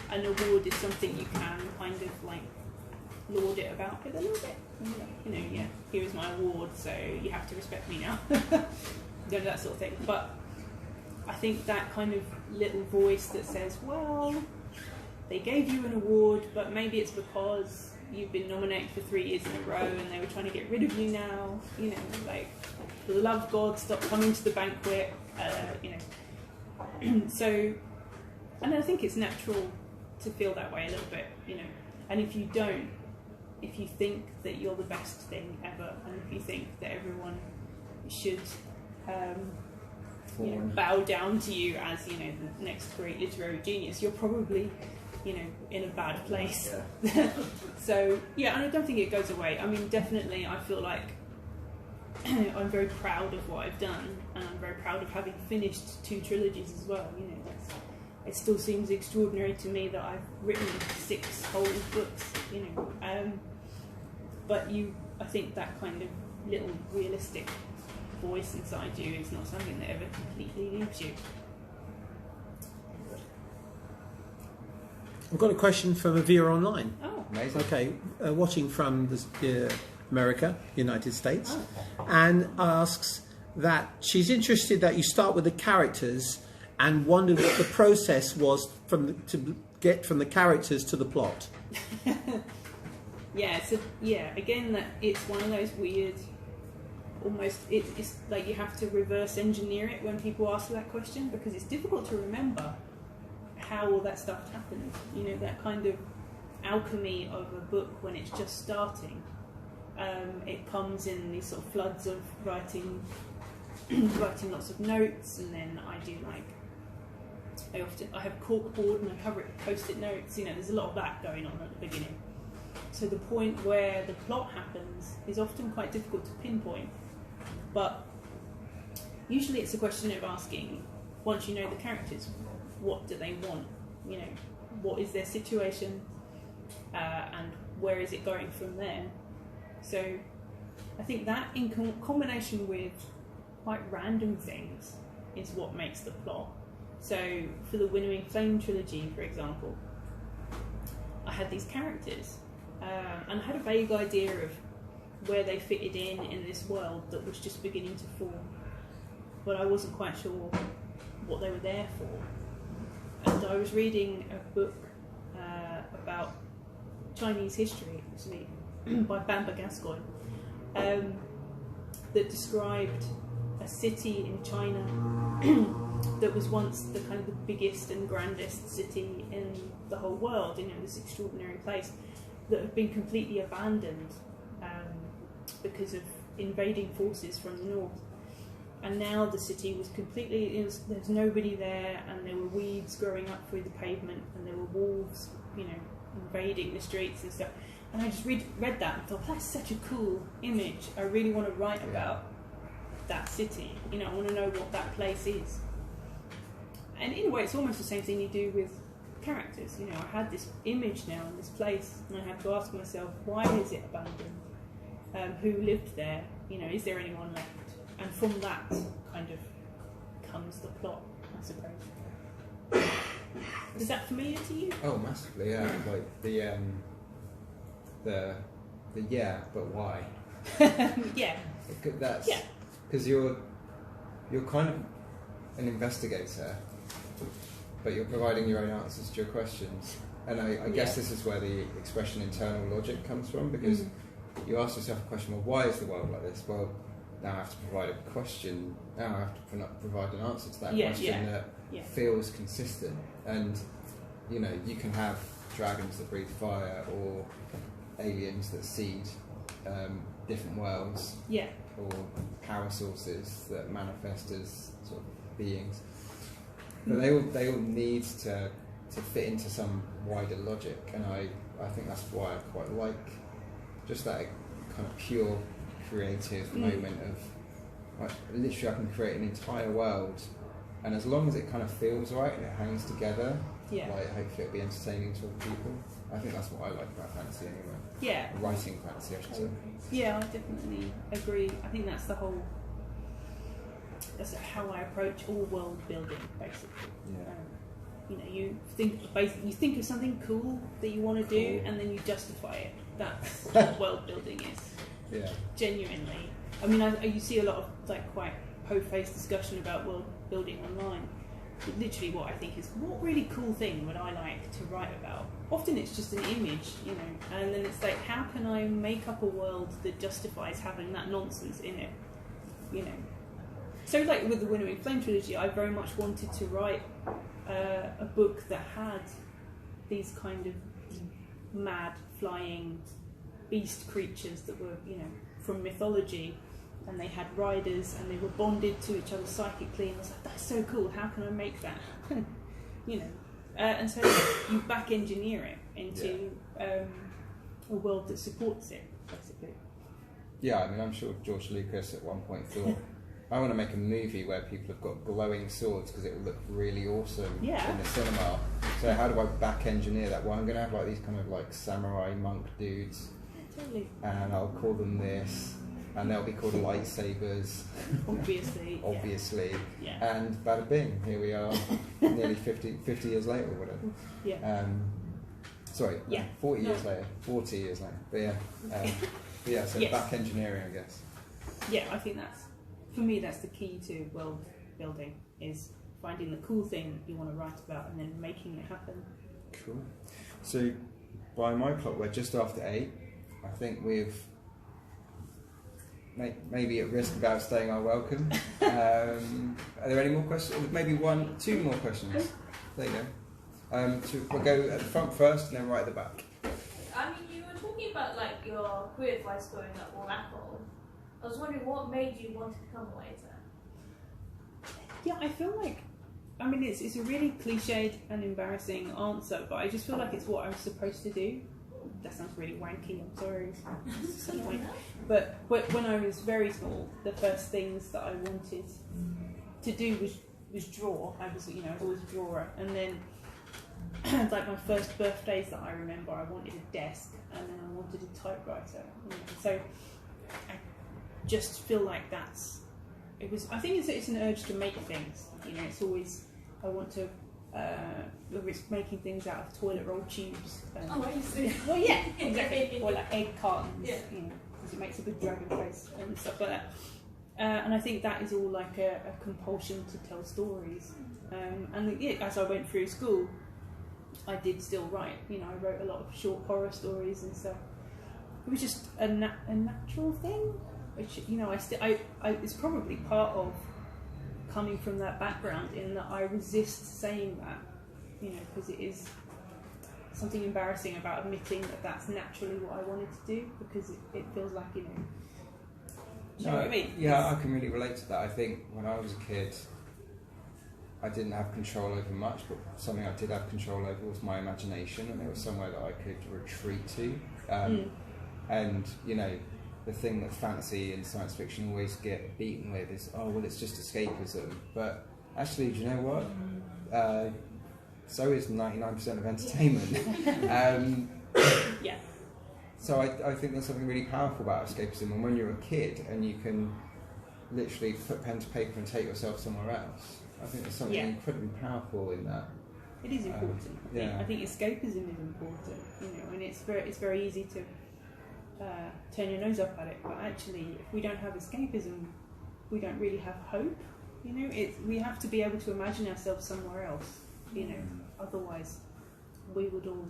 an award is something you can kind of like laud it about it a little bit. You know, yeah, here's my award, so you have to respect me now. You know, that sort of thing. But I think that kind of little voice that says, well, they gave you an award, but maybe it's because you've been nominated for 3 years in a row and they were trying to get rid of you now. You know, like, for the love of God, stop coming to the banquet. You know. So, and I think it's natural to feel that way a little bit, you know. And if you don't, if you think that you're the best thing ever, and if you think that everyone should you know, bow down to you as, you know, the next great literary genius, you're probably, you know, in a bad place. Yeah. So yeah, and I don't think it goes away. I mean, definitely I feel like I'm very proud of what I've done, and I'm very proud of having finished 2 trilogies as well. You know, it still seems extraordinary to me that I've written 6 whole books, you know. But I think that kind of little realistic voice inside you is not something that ever completely leaves you. I've got a question from a viewer online. Oh, amazing. Okay, watching from America, United States, and asks that she's interested that you start with the characters and wondered what the process was to get from the characters to the plot. Yeah, so yeah, again, that it's one of those weird, almost it's like you have to reverse engineer it when people ask that question, because it's difficult to remember how all that stuff happened. You know, that kind of alchemy of a book when it's just starting. It comes in these sort of floods of writing lots of notes, and then I do I have corkboard and I cover it with post-it notes. You know, there's a lot of that going on at the beginning. So the point where the plot happens is often quite difficult to pinpoint, but usually it's a question of asking, once you know the characters, what do they want? You know, what is their situation, and where is it going from there? So I think that in combination with quite random things is what makes the plot. So for the Winnowing Flame trilogy, for example, I had these characters, and I had a vague idea of where they fitted in this world that was just beginning to form, but I wasn't quite sure what they were there for. And I was reading a book about Chinese history, actually, by Bamba Gascoigne, that described a city in China that was once the kind of the biggest and grandest city in the whole world, you know, this extraordinary place that had been completely abandoned because of invading forces from the north. And now the city was completely, there's nobody there, and there were weeds growing up through the pavement, and there were wolves, you know, invading the streets and stuff. And I just read that and thought, that's such a cool image. I really want to write about that city. You know, I want to know what that place is. And in a way, it's almost the same thing you do with characters. You know, I had this image now in this place, and I had to ask myself, why is it abandoned? Who lived there? You know, is there anyone left? And from that kind of comes the plot, I suppose. Is that familiar to you? Oh, massively, yeah. Like the yeah, but why? Yeah. That's because you're kind of an investigator, but you're providing your own answers to your questions. And I guess this is where the expression internal logic comes from, because you ask yourself a question, well, why is the world like this? Well, now I have to provide a question, now I have to provide an answer to that question that feels consistent. And, you know, you can have dragons that breathe fire, or aliens that seed different worlds, or power sources that manifest as sort of beings. But they all need to fit into some wider logic, and I think that's why I quite like just that kind of pure creative moment of, like, literally I can create an entire world, and as long as it kind of feels right and it hangs together, like, hopefully it'll be entertaining to other people. I think that's what I like about fantasy anyway. Yeah. Writing fantasy, I should say. Yeah, I definitely agree. I think that's how I approach all world building, basically. Yeah. You know, you think of something cool that you want to do, and then you justify it. That's what world building is. Yeah. Genuinely. I mean, you see a lot of like quite po-faced discussion about world building online. But literally, what I think is, what really cool thing would I like to write about? Often it's just an image, you know, and then it's like, how can I make up a world that justifies having that nonsense in it, you know? So, like with the Winnowing Flame trilogy, I very much wanted to write a book that had these kind of mad flying beast creatures that were, you know, from mythology, and they had riders and they were bonded to each other psychically, and I was like, that's so cool, how can I make that? You know, and so you back engineer it into a world that supports it, basically. Yeah, I mean, I'm sure George Lucas at one point thought, I want to make a movie where people have got glowing swords because it will look really awesome in the cinema. So how do I back engineer that? Well, I'm going to have like these kind of like samurai monk dudes, and I'll call them this, and they'll be called lightsabers. Obviously. Yeah. And bada bing, here we are, nearly 50 years later or whatever. Yeah. 40 years later. But yeah, so back engineering, I guess. Yeah, I think for me, that's the key to world building, is finding the cool thing you want to write about and then making it happen. Cool. So by my clock, we're just after 8. I think we've maybe at risk of outstaying our welcome. Are there any more questions? Maybe two more questions. There you go. We'll go at the front first and then right at the back. I mean, you were talking about like your career advice growing up or Apple. I was wondering what made you want to become a waiter. Yeah, I feel like, I mean, it's a really cliched and embarrassing answer, but I just feel like it's what I was supposed to do. That sounds really wanky, I'm sorry. But when I was very small, the first things that I wanted to do was draw. I was always a drawer. And then, like my first birthdays that I remember, I wanted a desk and then I wanted a typewriter. So I just feel like I think it's an urge to make things. It's always, I want to, whether it's making things out of toilet roll tubes. I see. Well, yeah, exactly. Or like egg cartons, Yeah. Because it makes a good dragon face and stuff like that. And I think that is all like a compulsion to tell stories. And as I went through school, I did still write. I wrote a lot of short horror stories and stuff. It was just a natural thing, which it's probably part of coming from that background, in that I resist saying that, because it is something embarrassing about admitting that that's naturally what I wanted to do, because it feels like, you know what I mean? Yeah, I can really relate to that. I think when I was a kid, I didn't have control over much, but something I did have control over was my imagination, and there was somewhere that I could retreat to. And, the thing that fantasy and science fiction always get beaten with is, it's just escapism. But actually, do you know what? So is 99% of entertainment. Yeah. So I think there's something really powerful about escapism, and when you're a kid and you can literally put pen to paper and take yourself somewhere else, I think there's something incredibly powerful in that. It is important. I think escapism is important, and it's very easy to turn your nose up at it. But actually, if we don't have escapism, we don't really have hope. We have to be able to imagine ourselves somewhere else. Otherwise, we would all.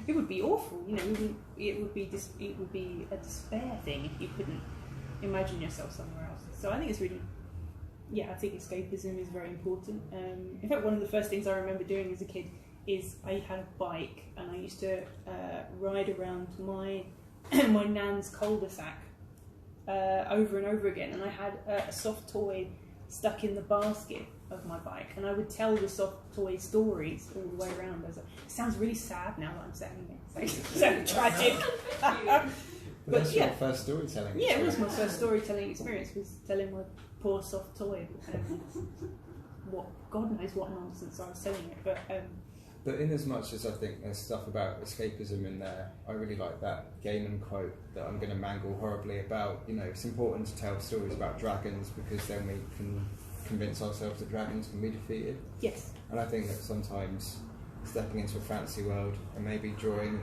It would be awful. It would be a despair thing if you couldn't imagine yourself somewhere else. So I think it's really. Yeah, I think escapism is very important. In fact, one of the first things I remember doing as a kid is I had a bike, and I used to ride around my my nan's cul-de-sac over and over again, and I had a soft toy stuck in the basket of my bike, and I would tell the soft toy stories all the way around. It sounds really sad now that I'm saying it. It's so tragic. But that's your first storytelling experience. Yeah, it was my first storytelling experience, was telling my poor soft toy what God knows what nonsense I was telling it. But in as much as I think there's stuff about escapism in there, I really like that Gaiman quote that I'm going to mangle horribly about. It's important to tell stories about dragons because then we can convince ourselves that dragons can be defeated. Yes. And I think that sometimes stepping into a fantasy world and maybe drawing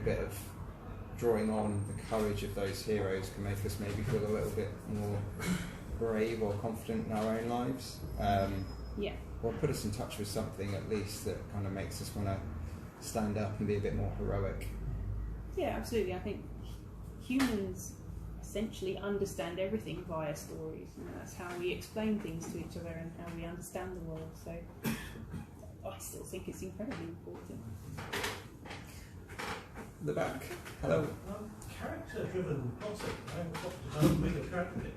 on the courage of those heroes can make us maybe feel a little bit more brave or confident in our own lives. Or put us in touch with something at least that kind of makes us want to stand up and be a bit more heroic. Yeah, absolutely. I think humans essentially understand everything via stories, and that's how we explain things to each other and how we understand the world. So I still think it's incredibly important. The back. Hello. Character-driven plotting. I haven't talked about being a character.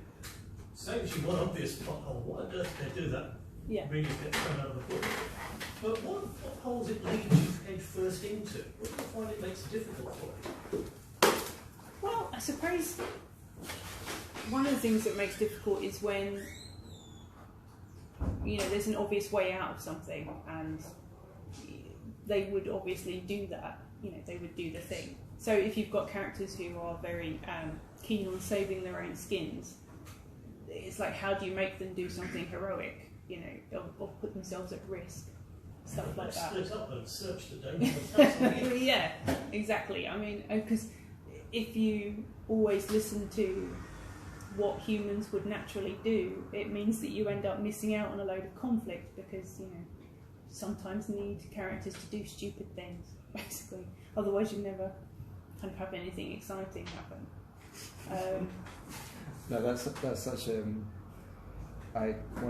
Saves you one obvious plot hole. What on earth did they do that? Yeah. Really get thrown out of the book. But what holes it leads you head first into? What do you find it makes it difficult for you? Well, I suppose one of the things that makes it difficult is when there's an obvious way out of something, and they would obviously do that. They would do the thing. So if you've got characters who are very keen on saving their own skins, it's like, how do you make them do something heroic? Or put themselves at risk, stuff like that. Split up and search the danger. Yeah, exactly. I mean, because if you always listen to what humans would naturally do, it means that you end up missing out on a load of conflict, because sometimes need characters to do stupid things, basically. Otherwise, you never kind of have anything exciting happen. No, that's such one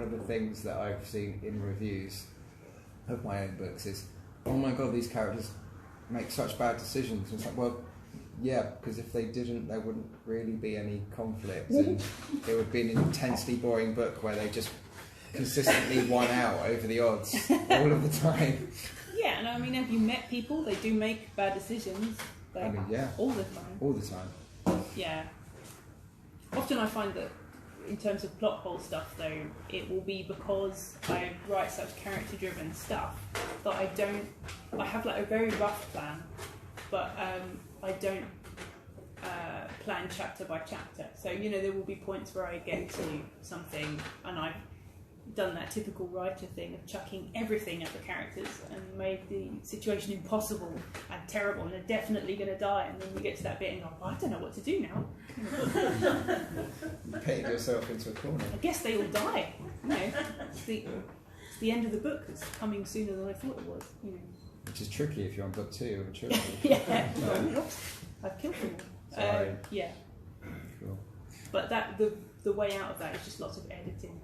of the things that I've seen in reviews of my own books is, oh my god, these characters make such bad decisions. And it's like, well, yeah, because if they didn't, there wouldn't really be any conflict, and it would be an intensely boring book where they just consistently won out over the odds all of the time. Yeah, and I mean, have you met people? They do make bad decisions. Like, I mean, yeah, all the time. all the time. Yeah. Often I find that in terms of plot hole stuff, though, it will be because I write such character-driven stuff that I have like a very rough plan, but I don't plan chapter by chapter. So, you know, there will be points where I get to something and I've done that typical writer thing of chucking everything at the characters and made the situation impossible and terrible, and they're definitely going to die, and then you get to that bit and go, oh, I don't know what to do now. You painted yourself into a corner. I guess they all die. You know, it's the end of the book that's coming sooner than I thought it was. You know. Which is tricky if you're on book 2 of a trilogy. Yeah. Oops, I've killed them all. Sorry. Yeah. Cool. But the way out of that is just lots of editing.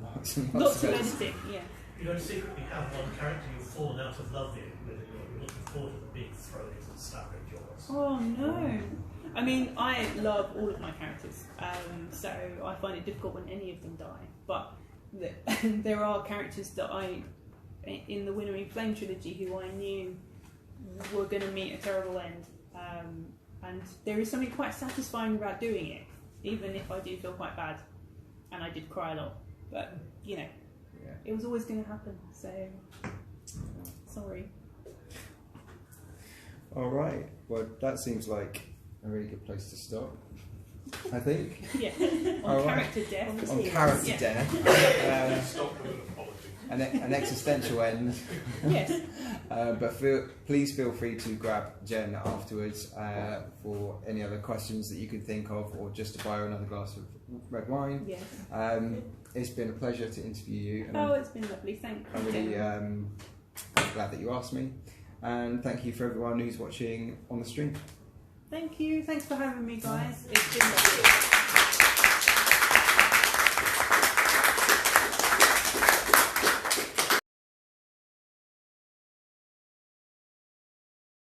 Lots of editing, yeah. You don't secretly have one character you've fallen out of love with, and you're looking forward to the big throw-ins and staggering jaws. Oh no. I mean, I love all of my characters, so I find it difficult when any of them die. But there are characters that in the Winnowing Flame trilogy, who I knew were going to meet a terrible end. And there is something quite satisfying about doing it, even if I do feel quite bad. And I did cry a lot. But, you know, Yeah. it was always going to happen, so sorry. All right. Well, that seems like a really good place to stop, I think. Yeah, All on right. character death. On character Yeah. death. Stop with an apology. An existential end. Yes. But please feel free to grab Jen afterwards for any other questions that you can think of, or just to buy her another glass of red wine. Yes. It's been a pleasure to interview you. And Oh, it's been lovely. Thank you. I'm really glad that you asked me. And thank you for everyone who's watching on the stream. Thank you. Thanks for having me, guys. It's been lovely.